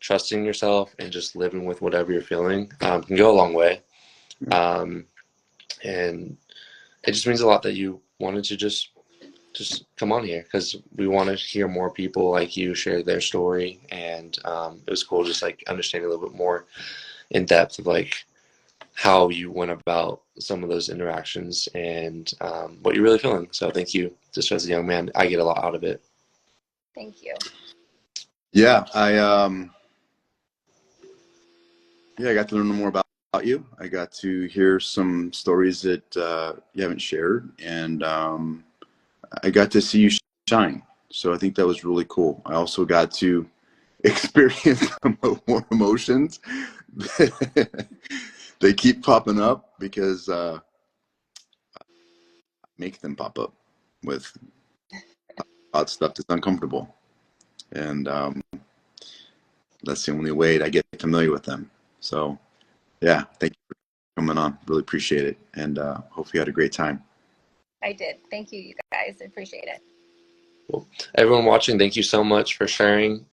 trusting yourself and just living with whatever you're feeling can go a long way. And it just means a lot that you wanted to just come on here, because we want to hear more people like you share their story. And it was cool just understanding a little bit more in depth of how you went about some of those interactions and what you're really feeling. So thank you. Just as a young man, I get a lot out of it. Thank you. Yeah, I got to learn more about you. I got to hear some stories that you haven't shared, and I got to see you shine. So I think that was really cool. I also got to experience some more emotions. They keep popping up because I make them pop up with odd stuff that's uncomfortable. And that's the only way to get familiar with them. So, yeah, thank you for coming on. Really appreciate it. And hope you had a great time. I did. Thank you, you guys. I appreciate it. Well, everyone watching, thank you so much for sharing